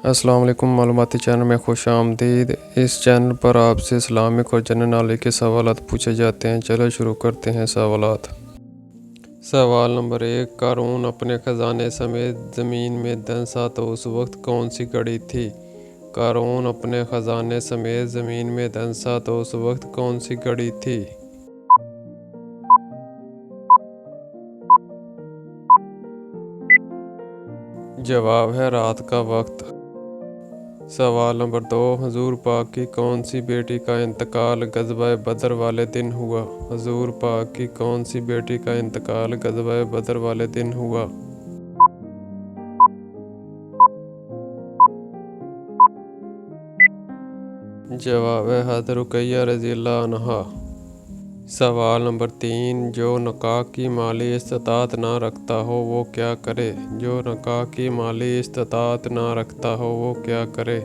السلام علیکم، معلوماتی چینل میں خوش آمدید۔ اس چینل پر آپ سے اسلامک اور جنرل نالج کے سوالات پوچھے جاتے ہیں۔ چلو شروع کرتے ہیں سوالات۔ سوال نمبر 1، قارون اپنے خزانے سمیت زمین میں دھنسا تو اس وقت کون سی گھڑی تھی؟ قارون اپنے خزانے سمیت زمین میں دھنسا تو اس وقت کون سی گھڑی تھی؟ جواب ہے رات کا وقت۔ سوال نمبر 2، حضور پاک کی کون سی بیٹی کا انتقال غزوہ بدر والے دن ہوا؟ حضور پاک کی کون سی بیٹی کا انتقال غزوہ بدر والے دن ہوا؟ جواب ہے حضرت رقیہ رضی اللہ عنہا۔ سوال نمبر 3، جو نکاح کی مالی استطاعت نہ رکھتا ہو وہ کیا کرے؟ جو نکاح کی مالی استطاعت نہ رکھتا ہو وہ کیا کرے؟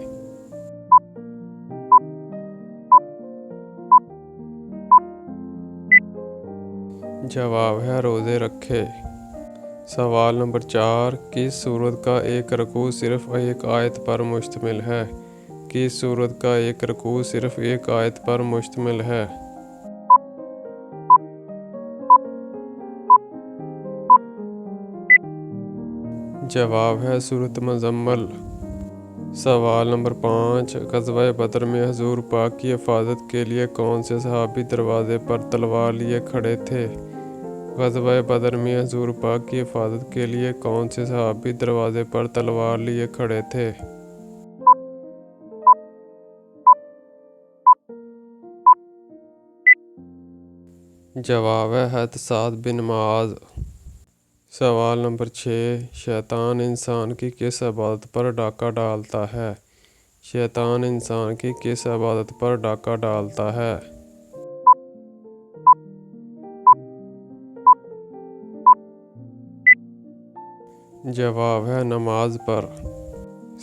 جواب ہے روزے رکھے۔ سوال نمبر 4، کس سورت کا ایک رکوع صرف ایک آیت پر مشتمل ہے؟ کس سورت کا ایک رکوع صرف ایک آیت پر مشتمل ہے؟ جواب ہے سورۃ مزمل۔ سوال نمبر 5، غزوہ بدر میں حضور پاک کی حفاظت کے لیے کون سے صحابی دروازے پر تلوار لیے کھڑے تھے؟ غزوہ بدر میں حضور پاک کی حفاظت کے لیے کون سے صحابی دروازے پر تلوار لیے کھڑے تھے؟ جواب ہے حضرت سعد بن معاذ۔ سوال نمبر 6، شیطان انسان کی کس عبادت پر ڈاکہ ڈالتا ہے؟ شیطان انسان کی کس عبادت پر ڈاکہ ڈالتا ہے؟ جواب ہے نماز پر۔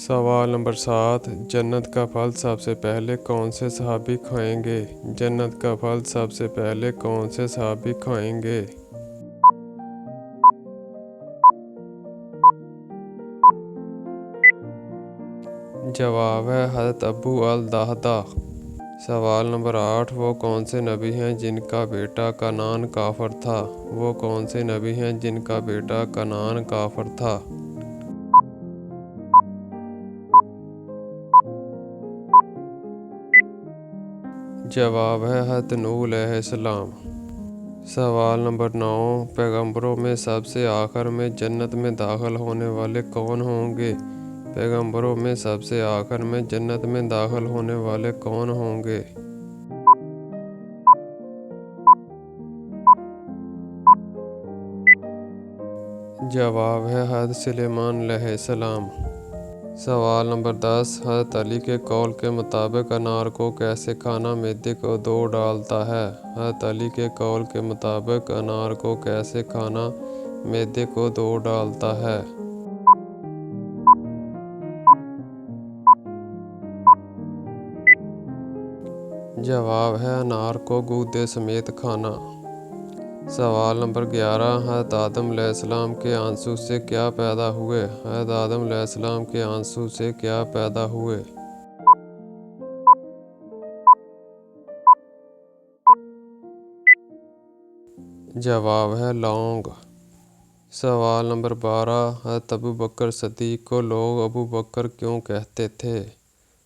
سوال نمبر 7، جنت کا پھل سب سے پہلے کون سے صحابی کھائیں گے؟ جنت کا پھل سب سے پہلے کون سے صحابی کھائیں گے؟ جواب ہے حضرت ابو الدہدہ۔ سوال نمبر 8، وہ کون سے نبی ہیں جن کا بیٹا کنعان کافر تھا؟ وہ کون سے نبی ہیں جن کا بیٹا کنعان کافر تھا؟ جواب ہے حضرت نوح علیہ السلام۔ سوال نمبر 9، پیغمبروں میں سب سے آخر میں جنت میں داخل ہونے والے کون ہوں گے؟ پیغمبروں میں سب سے آخر میں جنت میں داخل ہونے والے کون ہوں گے؟ جواب ہے حضرت سلیمان علیہ السلام۔ سوال نمبر 10، حضرت علی کے قول کے مطابق انار کو کیسے کھانا معدے کو دوڑ ڈالتا ہے؟ حضرت علی کے قول کے مطابق انار کو کیسے کھانا معدے کو دوڑ ڈالتا ہے؟ جواب ہے انار کو گودے سمیت کھانا۔ سوال نمبر 11، حضرت آدم علیہ السلام کے آنسو سے کیا پیدا ہوئے؟ حضرت آدم علیہ السلام کے آنسو سے کیا پیدا ہوئے؟ جواب ہے لونگ۔ سوال نمبر 12، حضرت ابوبکر صدیق کو لوگ ابو بکر کیوں کہتے تھے؟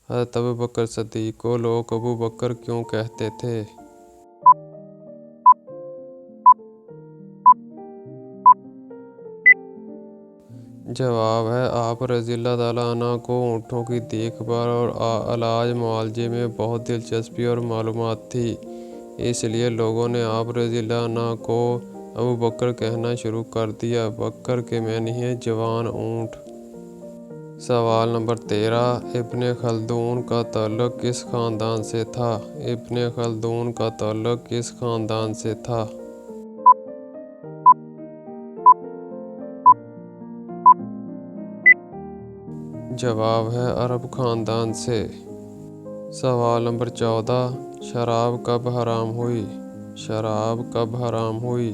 حضرت ابوبکر صدیق کو لوگ ابو بکر کیوں کہتے تھے؟ جواب ہے آپ رضی اللہ تعالیٰ عنہ کو اونٹوں کی دیکھ بھال اور علاج معالجے میں بہت دلچسپی اور معلومات تھی، اس لیے لوگوں نے آپ رضی اللہ عنہ کو ابو بکر کہنا شروع کر دیا۔ بکر کے معنی ہے جوان اونٹ۔ سوال نمبر 13، ابن خلدون کا تعلق کس خاندان سے تھا؟ ابن خلدون کا تعلق کس خاندان سے تھا؟ جواب ہے عرب خاندان سے۔ سوال نمبر 14، شراب کب حرام ہوئی؟ شراب کب حرام ہوئی؟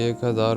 1000